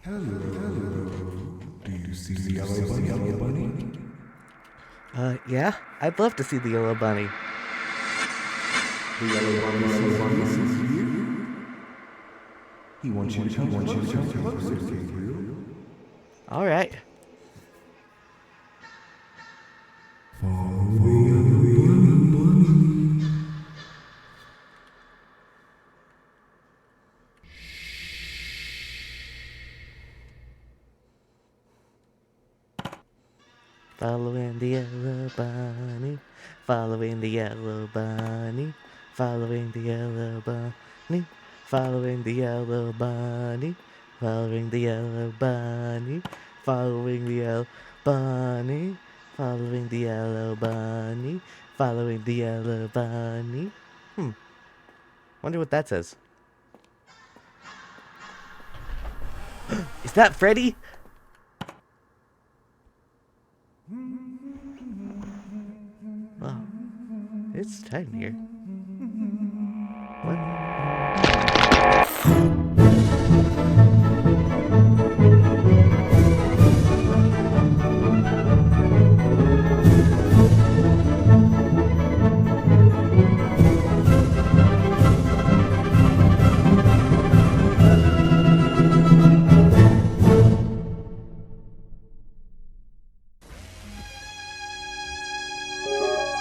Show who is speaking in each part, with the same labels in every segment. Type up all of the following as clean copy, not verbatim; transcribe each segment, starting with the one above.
Speaker 1: Hello. Do you see the yellow bunny?
Speaker 2: Yeah? I'd love to see the yellow bunny.
Speaker 1: The yellow bunny sees you. He wants you to come closer, Gabriel.
Speaker 2: Alright.
Speaker 1: Follow the yellow bunny.
Speaker 2: Following the yellow bunny, following the yellow bunny, following the yellow bunny, following the yellow bunny, following the yellow bunny, following the yellow bunny, following the yellow bunny, following the yellow bunny. Wonder what that says. Is that Freddy? Wow, it's tight in here. What?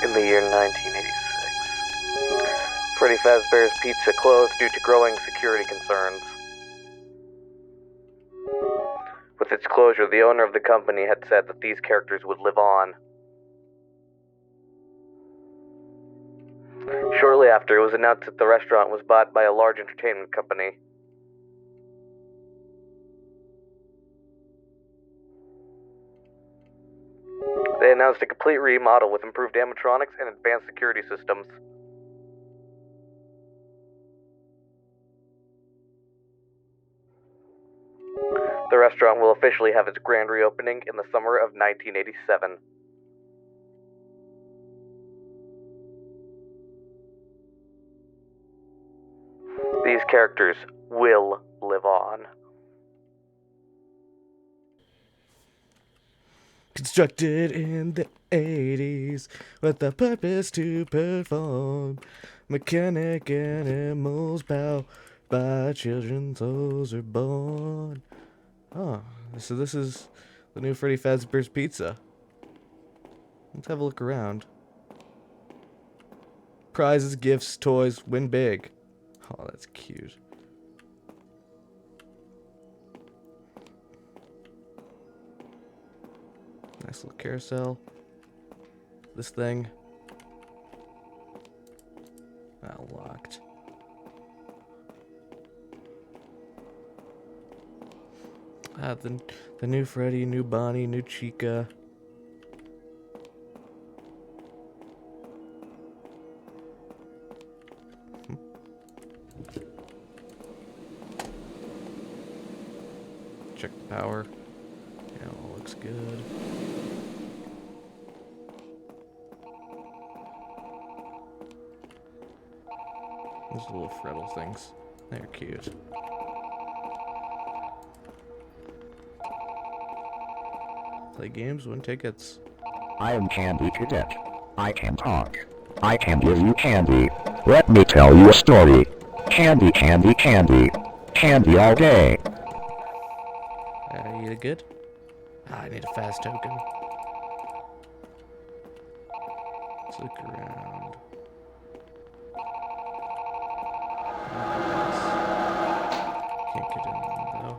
Speaker 3: In the year 1986, Freddy Fazbear's Pizza closed due to growing security concerns. With its closure, the owner of the company had said that these characters would live on. Shortly after, it was announced that the restaurant was bought by a large entertainment company. They announced a complete remodel with improved animatronics and advanced security systems. The restaurant will officially have its grand reopening in the summer of 1987. These characters will live on.
Speaker 2: Constructed in the 80s with a purpose to perform. Mechanic animals bow by children, souls are born. Oh, so this is the new Freddy Fazbear's Pizza. Let's have a look around. Prizes, gifts, toys, win big. Oh, that's cute. Nice little carousel. This thing. Locked. The new Freddy, new Bonnie, new Chica. Check the power. Yeah, all looks good. Those little Freddle things. They're cute. Play games, win tickets.
Speaker 4: I am Candy Cadet. I can talk. I can give you candy. Let me tell you a story. Candy, candy, candy. Candy all day.
Speaker 2: You good? I need a fast token. Let's look around. Can't get in though.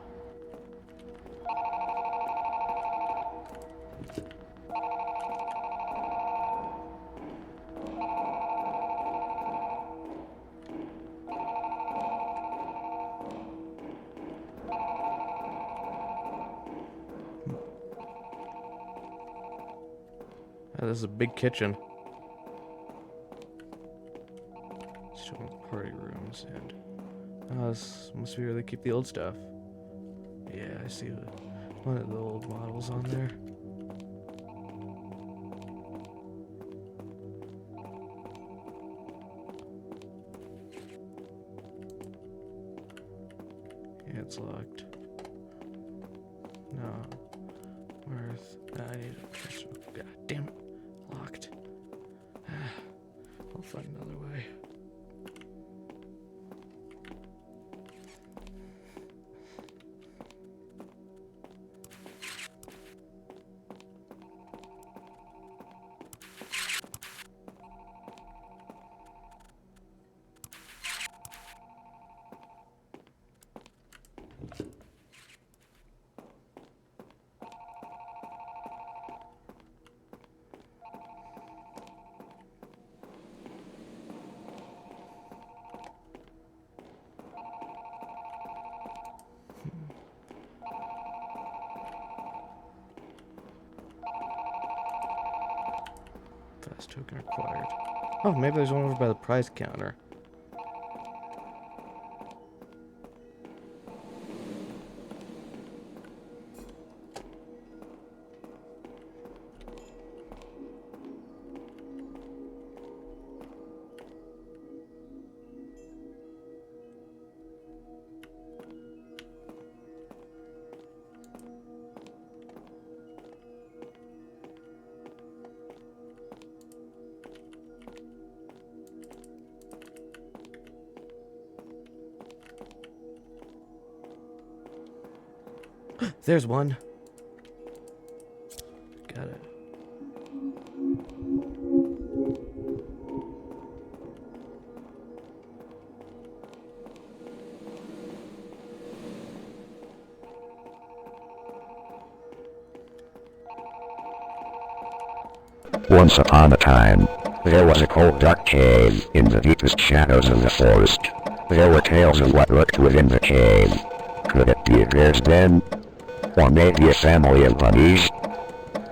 Speaker 2: This is a big kitchen. Showing party rooms and this must be where they keep the old stuff. Yeah, I see one of the old models on there. Yeah, it's locked. Where's... I need a... God damn it. Locked. I'll find another way. Fast token required. Oh, maybe there's one over by the prize counter. There's one. Got it.
Speaker 4: Once upon a time, there was a cold dark cave in the deepest shadows of the forest. There were tales of what lurked within the cave. Could it be a bear's den? Or maybe a family of bunnies?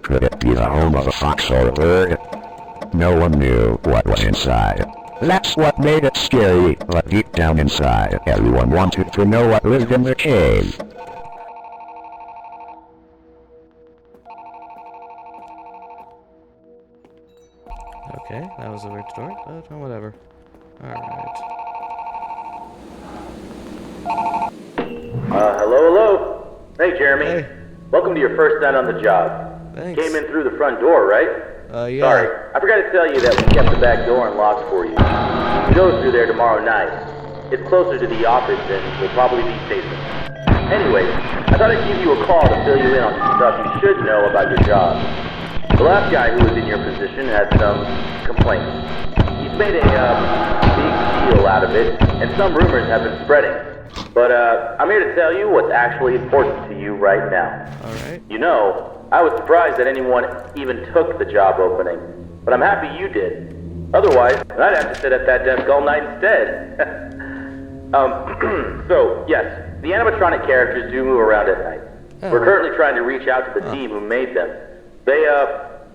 Speaker 4: Could it be the home of a fox or a bird? No one knew what was inside. That's what made it scary, but deep down inside, everyone wanted to know what lived in the cave.
Speaker 2: Okay, that was a weird story, but whatever. Alright.
Speaker 5: Hello? Hey, Jeremy.
Speaker 2: Hey.
Speaker 5: Welcome to your first night on the job.
Speaker 2: Thanks.
Speaker 5: Came in through the front door, right?
Speaker 2: Yeah.
Speaker 5: Sorry, I forgot to tell you that we kept the back door unlocked for you. You go through there tomorrow night. It's closer to the office and will probably be safer. Anyways, I thought I'd give you a call to fill you in on some stuff you should know about your job. The last guy who was in your position had some complaints. He's made a big deal out of it, and some rumors have been spreading. But I'm here to tell you what's actually important to you right now.
Speaker 2: Alright.
Speaker 5: You know, I was surprised that anyone even took the job opening, but I'm happy you did. Otherwise, I'd have to sit at that desk all night instead. So, yes, the animatronic characters do move around at night.
Speaker 2: Oh.
Speaker 5: We're currently trying to reach out to the team who made them. They,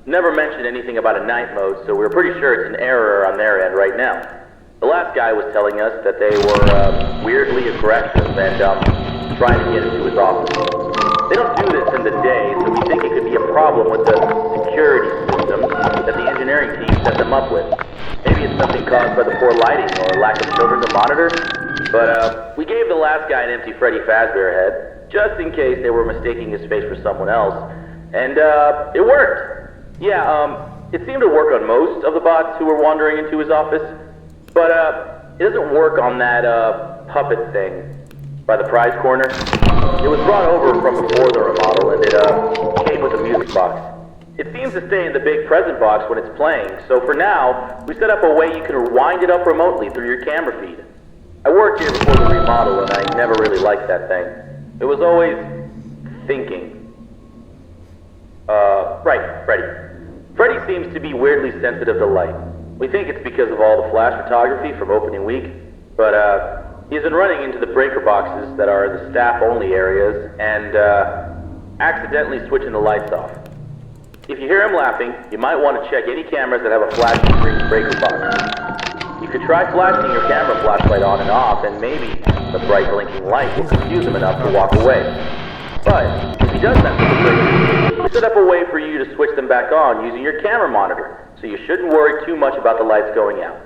Speaker 5: never mentioned anything about a night mode, so we're pretty sure it's an error on their end right now. The last guy was telling us that they were, weirdly aggressive and, trying to get into his office. They don't do this in the day, so we think it could be a problem with the security system that the engineering team set them up with. Maybe it's something caused by the poor lighting or lack of children to monitor. But, we gave the last guy an empty Freddy Fazbear head, just in case they were mistaking his face for someone else. And, it worked. Yeah, it seemed to work on most of the bots who were wandering into his office. But, it doesn't work on that, puppet thing by the prize corner. It was brought over from before the remodel, and it, came with a music box. It seems to stay in the big present box when it's playing, so for now, we set up a way you can wind it up remotely through your camera feed. I worked here before the remodel, and I never really liked that thing. It was always thinking. Right, Freddy. Freddy seems to be weirdly sensitive to light. We think it's because of all the flash photography from opening week, but, he's been running into the breaker boxes that are the staff-only areas and, accidentally switching the lights off. If you hear him laughing, you might want to check any cameras that have a flashing green breaker box. You could try flashing your camera flashlight on and off, and maybe the bright blinking light will confuse him enough to walk away. But, if he does mess with the breakers, we set up a way for you to switch them back on using your camera monitor, so you shouldn't worry too much about the lights going out.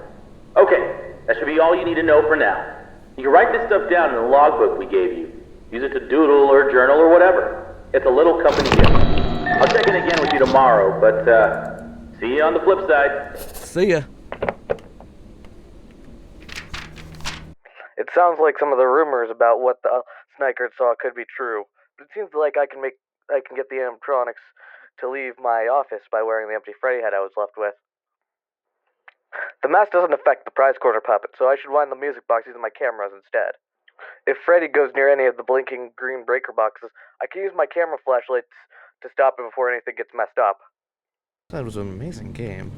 Speaker 5: Okay, that should be all you need to know for now. You can write this stuff down in the logbook we gave you. Use it to doodle or journal or whatever. It's a little company gift. I'll check in again with you tomorrow, but see you on the flip side.
Speaker 2: See ya.
Speaker 3: It sounds like some of the rumors about what the Sniker saw could be true, but it seems like I can get the animatronics to leave my office by wearing the empty Freddy head I was left with. The mask doesn't affect the prize quarter puppet, so I should wind the music box using my cameras instead. If Freddy goes near any of the blinking green breaker boxes, I can use my camera flashlights to stop it before anything gets messed up.
Speaker 2: That was an amazing game.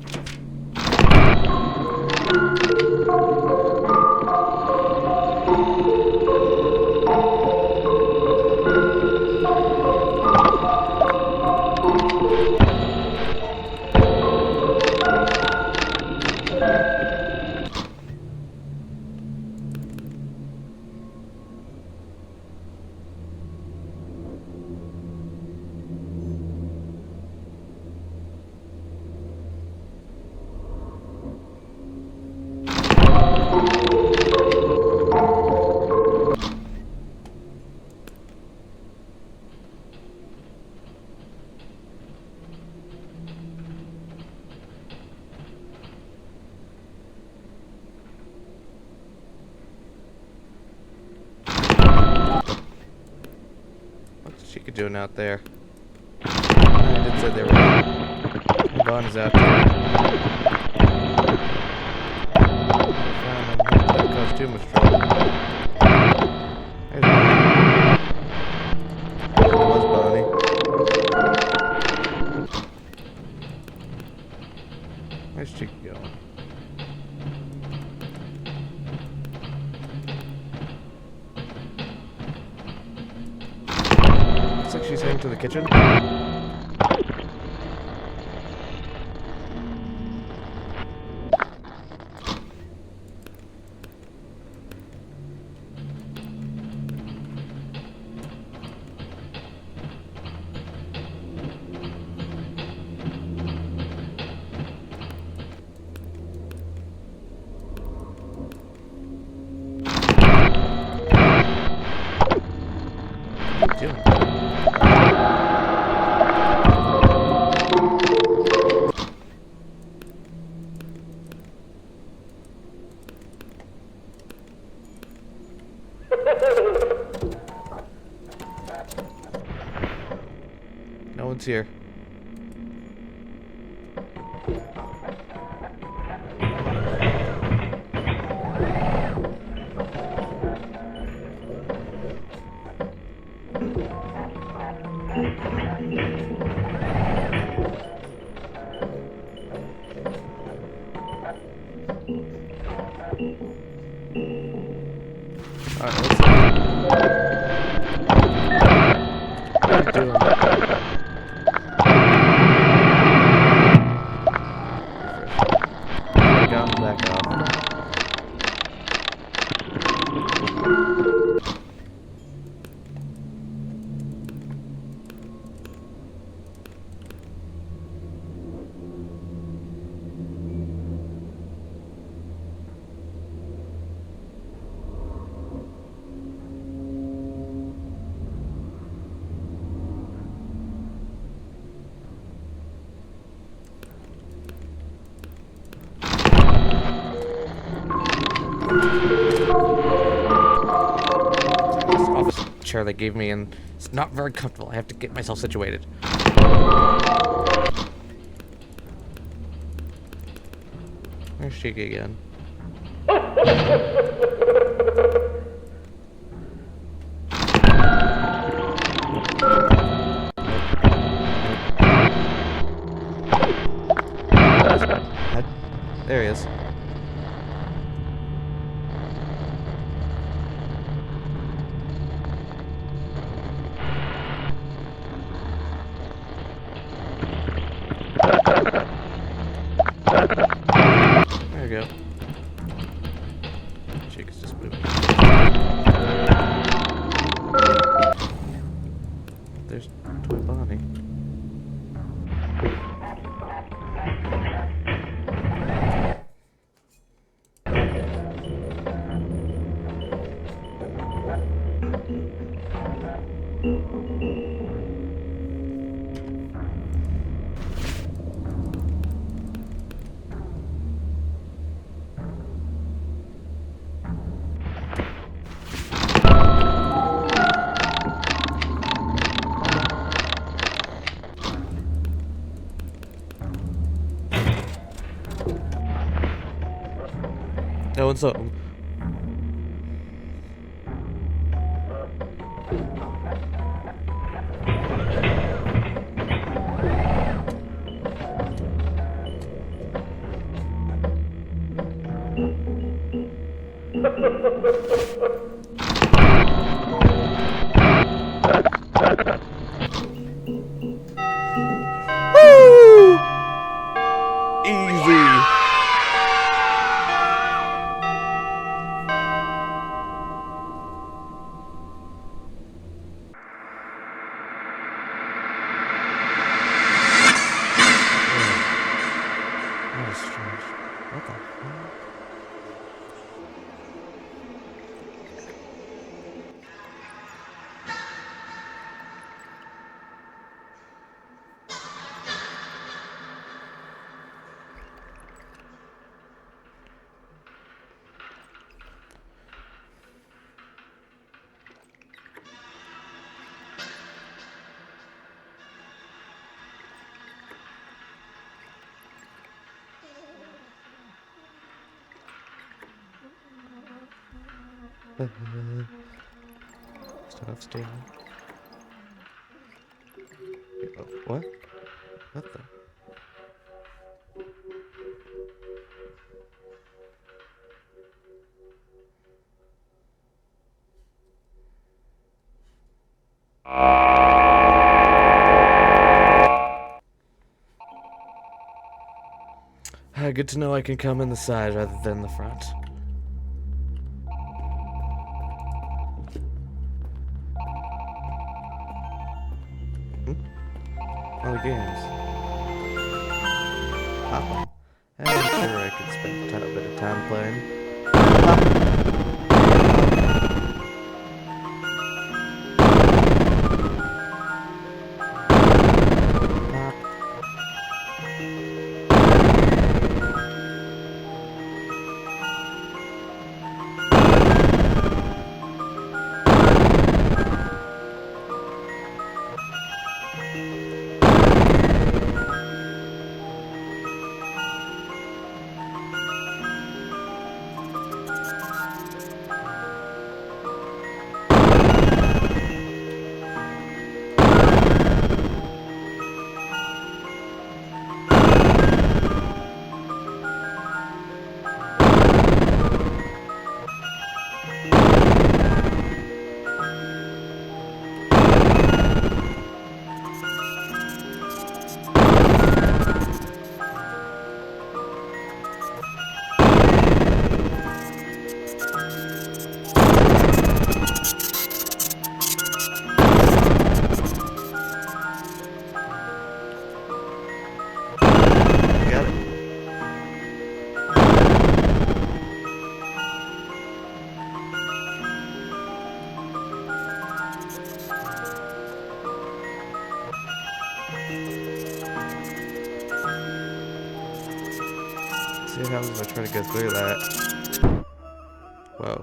Speaker 2: What's she doing out there? I did say they were. Vaughn is out there. That caused too much trouble. There's Bonnie. There was Bonnie. Where's Chica going? Looks like she's heading to the kitchen. What are you doing? No one's here. Alright, let's see. What are you doing? Back off. This office chair they gave me, and it's not very comfortable. I have to get myself situated. There's Chica again. There he is. There we go. Chica's just moving. There's Toy Bonnie. so-and-so. Woo! Easy. That is strange. What the hell? Stop staring. Oh, what? What the? Good to know I can come in the side rather than the front. All the games. Pop. I'm sure I could spend a bit of time playing. Pop. Got it. See what happens if I try to go through that. Whoa.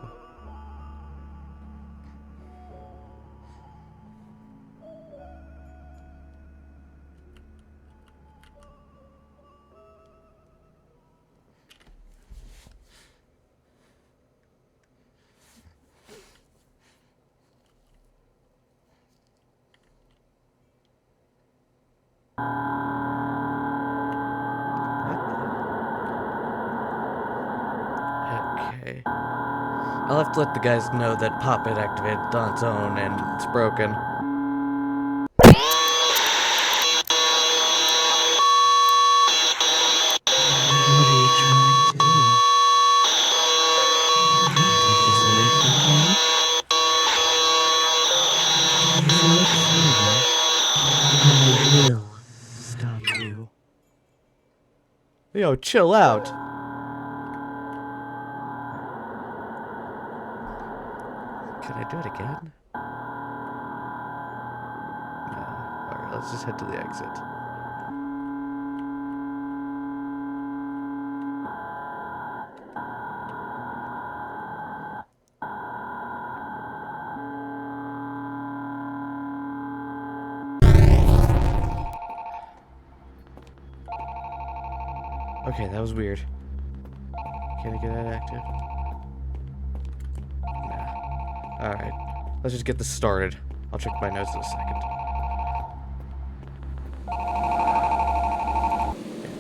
Speaker 2: Okay. I'll have to let the guys know that Pop had activated on its own and it's broken. What are you trying to do? Take this away from me? I will stop you. Yo, chill out. Can I do it again? No. Alright, let's just head to the exit. Okay, that was weird. Can I get that active? Alright. Let's just get this started. I'll check my notes in a second.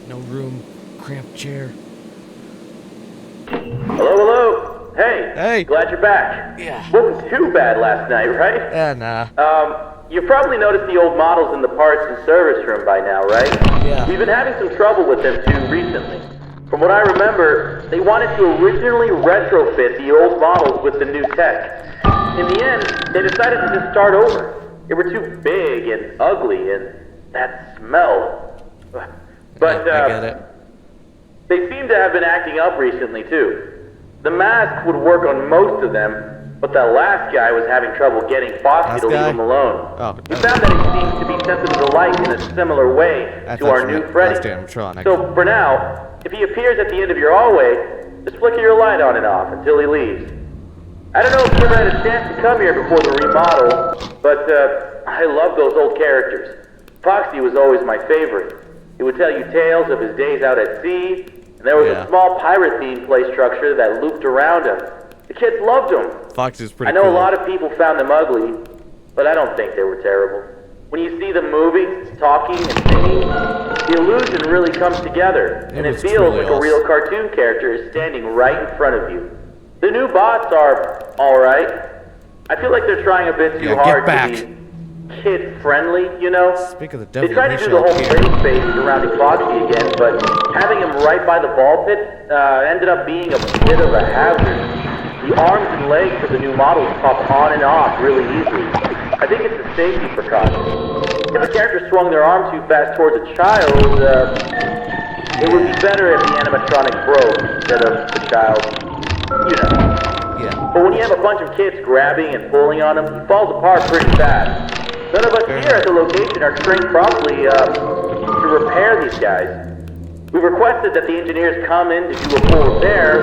Speaker 2: No room. Cramped chair.
Speaker 5: Hello, hello. Hey.
Speaker 2: Hey.
Speaker 5: Glad you're back.
Speaker 2: Yeah.
Speaker 5: Wasn't too bad last night, right?
Speaker 2: Nah.
Speaker 5: You've probably noticed the old models in the parts and service room by now, right?
Speaker 2: Yeah.
Speaker 5: We've been having some trouble with them too recently. From what I remember, they wanted to originally retrofit the old models with the new tech. In the end, they decided to just start over. They were too big and ugly, and that smell. But,
Speaker 2: I get it.
Speaker 5: they seem to have been acting up recently, too. The mask would work on most of them, but that last guy was having trouble getting Foxy to leave him alone.
Speaker 2: Oh,
Speaker 5: We found that he seems to be sensitive to light in a similar way to our new Freddy. So, for now, if he appears at the end of your hallway, just flicker your light on and off until he leaves. I don't know if you ever had a chance to come here before the remodel, but I love those old characters. Foxy was always my favorite. He would tell you tales of his days out at sea, and there was a small pirate-themed play structure that looped around him. The kids loved him.
Speaker 2: Foxy's pretty
Speaker 5: I know
Speaker 2: cool.
Speaker 5: a lot of people found them ugly, but I don't think they were terrible. When you see them moving, talking, and singing, the illusion really comes together, and it feels like a real cartoon character is standing right in front of you. The new bots are alright. I feel like they're trying a bit too hard to be kid-friendly, you know?
Speaker 2: Speak of the devil,
Speaker 5: They tried to do the whole Freddy face surrounding Foxy again, but having him right by the ball pit ended up being a bit of a hazard. The arms and legs of the new models pop on and off really easily. I think it's a safety precaution. If a character swung their arm too fast towards a child, it would be better if the animatronic broke instead of the child, you know.
Speaker 2: Yeah.
Speaker 5: But when you have a bunch of kids grabbing and pulling on him, he falls apart pretty fast. None of us here at the location are trained properly to repair these guys. We requested that the engineers come in to do a full repair,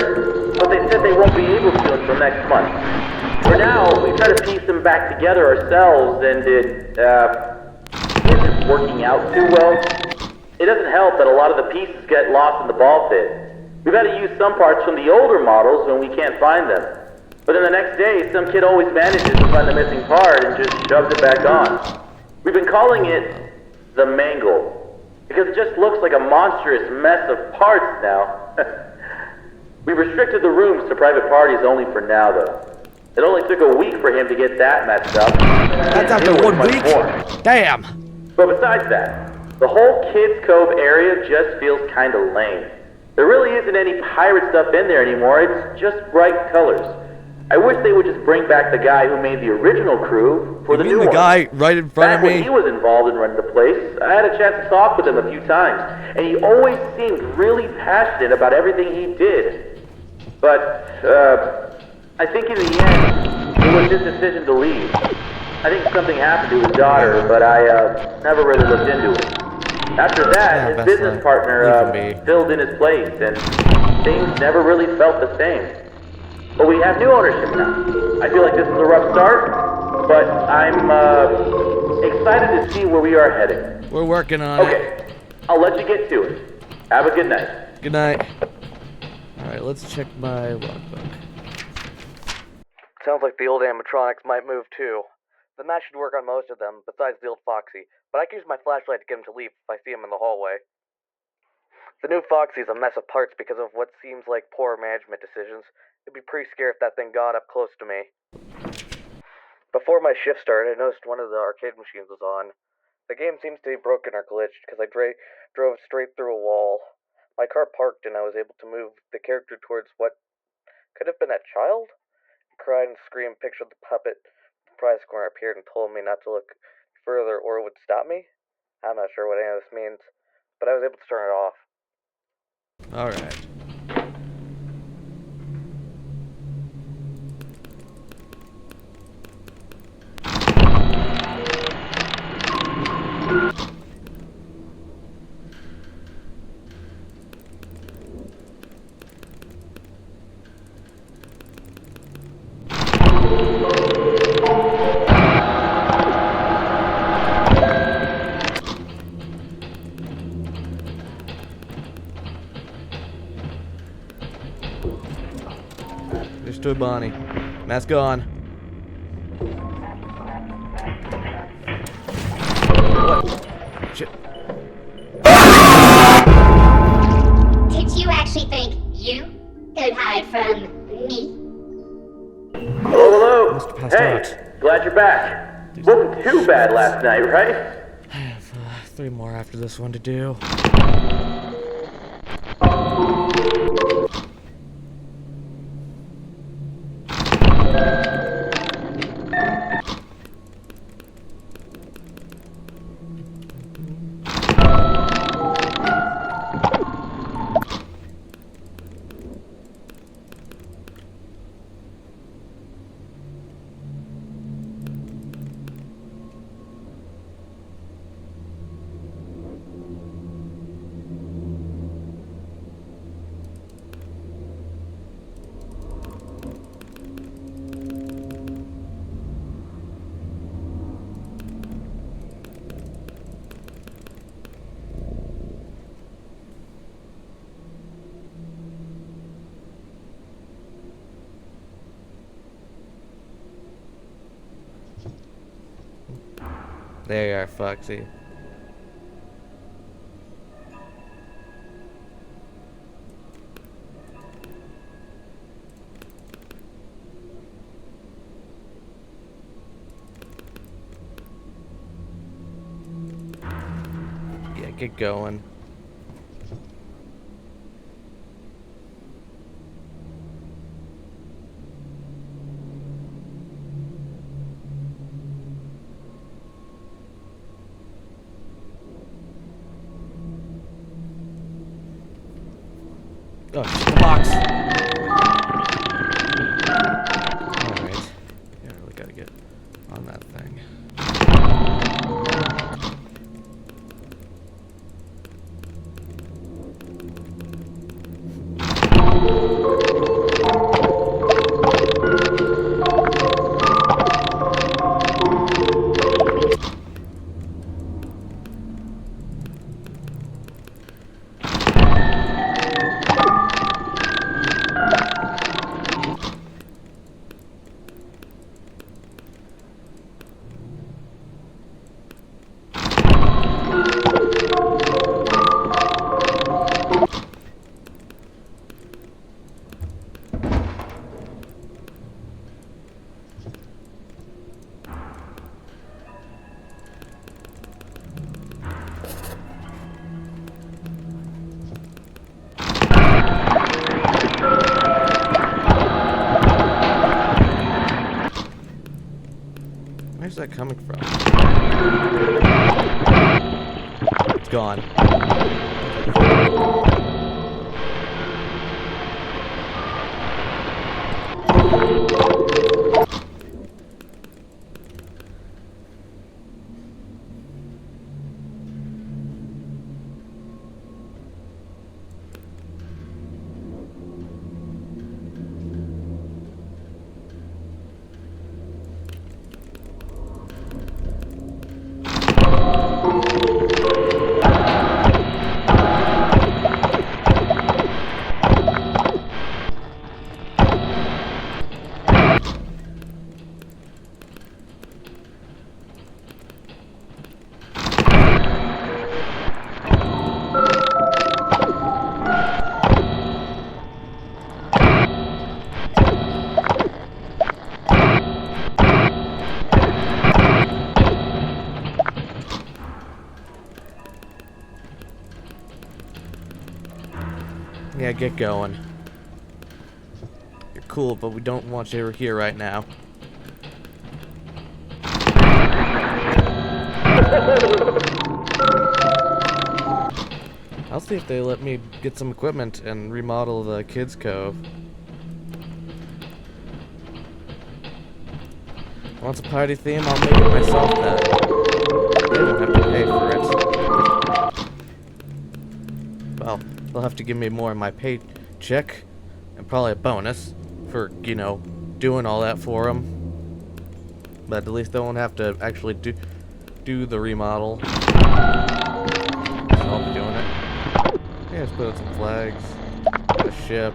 Speaker 5: but they said they won't be able to until next month. For now, we try to piece them back together ourselves, and it isn't working out too well. It doesn't help that a lot of the pieces get lost in the ball pit. We've had to use some parts from the older models when we can't find them. But then the next day, some kid always manages to find the missing part and just shoves it back on. We've been calling it the Mangle, because it just looks like a monstrous mess of parts now. We've restricted the rooms to private parties only for now, though. It only took a week for him to get that messed up.
Speaker 2: That's after 1 week? Damn!
Speaker 5: But besides that, the whole Kids Cove area just feels kinda lame. There really isn't any pirate stuff in there anymore, it's just bright colors. I wish they would just bring back the guy who made the original crew for the new one.
Speaker 2: the guy right in front of me?
Speaker 5: Back when he was involved in running the place, I had a chance to talk with him a few times, and he always seemed really passionate about everything he did. But, I think in the end, it was his decision to leave. I think something happened to his daughter, but I never really looked into it. After that, his business partner filled in his place, and things never really felt the same. But we have new ownership now. I feel like this is a rough start, but I'm excited to see where we are heading.
Speaker 2: We're working on it.
Speaker 5: Okay, I'll let you get to it. Have a good night.
Speaker 2: Good night. Alright, let's check my logbook.
Speaker 3: Sounds like the old animatronics might move too. The match should work on most of them, besides the old Foxy, but I can use my flashlight to get him to leave if I see him in the hallway. The new Foxy's a mess of parts because of what seems like poor management decisions. It'd be pretty scary if that thing got up close to me. Before my shift started, I noticed one of the arcade machines was on. The game seems to be broken or glitched because I drove straight through a wall. My car parked and I was able to move the character towards what could have been a child? I cried and screamed, pictured the puppet. The prize corner appeared and told me not to look further or it would stop me. I'm not sure what any of this means, but I was able to turn it off.
Speaker 2: Alright. Understood, Bonnie. Mask on. What? Shit.
Speaker 6: Did you actually think you could hide from me?
Speaker 5: Hello,
Speaker 2: Must have passed
Speaker 5: Hey,
Speaker 2: out.
Speaker 5: glad you're back. Wasn't too bad last night, right?
Speaker 2: I have 3 more after this one to do. There you are, Foxy. Yeah, get going. Oh, shit, the box! Alright. Yeah, I really gotta get on that thing. Where's that coming from? It's gone. Yeah, get going. You're cool, but we don't want you here right now. I'll see if they let me get some equipment and remodel the kids' cove. Wants a party theme? I'll make it myself then. They don't have to pay for it. Well, they'll have to give me more of my paycheck, and probably a bonus for, you know, doing all that for them. But at least they won't have to actually do the remodel. So I'll be doing it. Yeah, let's put up some flags. Got a ship.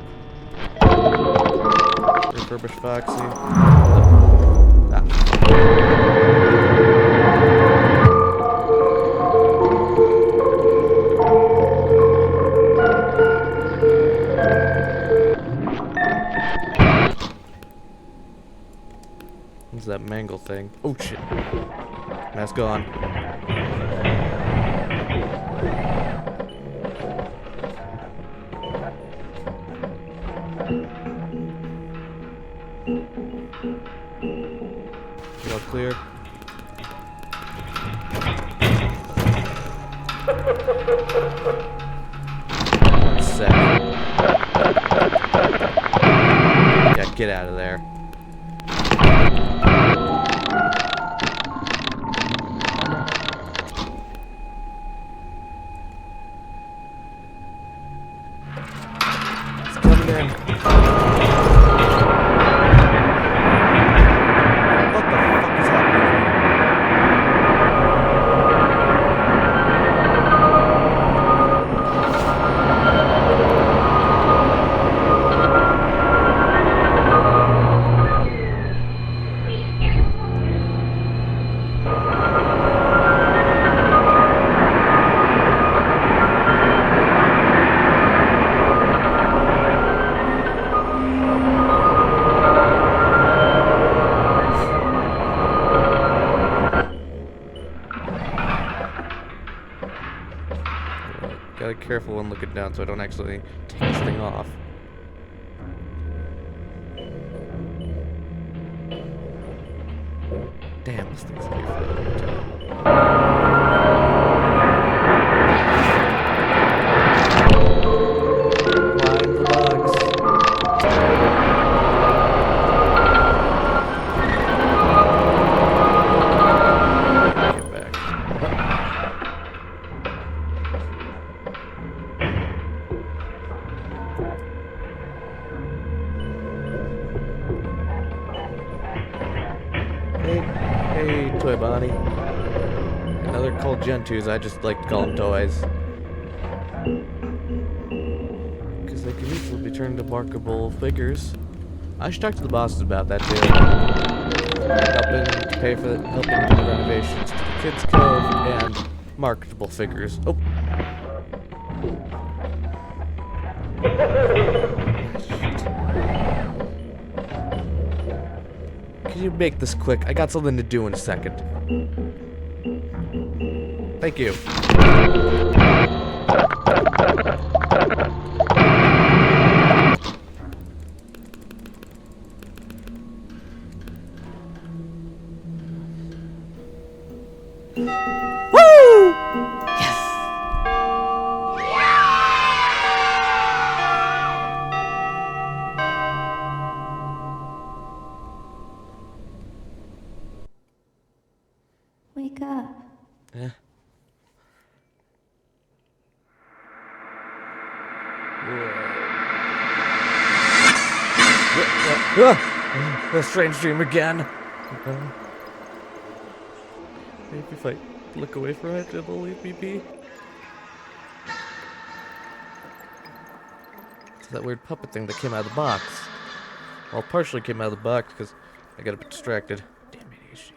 Speaker 2: Refurbish Foxy. Ah. thing. Oh shit. Mask on. You all clear? One sec. Yeah, get out of there. It's coming in. What the fuck is happening here? Gotta be careful when looking down so I don't actually take this thing off. Damn, this thing's here for a long time. Blind the bugs. Get back. Hey, toy body. Now they're called Gentus, I just like to call them toys. Because they can easily be turned into marketable figures. I should talk to the bosses about that too. Helping to pay for helping do the renovations to the Kids Cove and marketable figures. Oh. Can you make this quick? I got something to do in a second. Thank you. Woo! Yes!
Speaker 7: Wake up.
Speaker 2: Yeah. A strange dream again. Maybe if I look away from it, it'll leave me be. It's that weird puppet thing that came out of the box. Well, partially came out of the box because I got a bit distracted. Damn ADHD.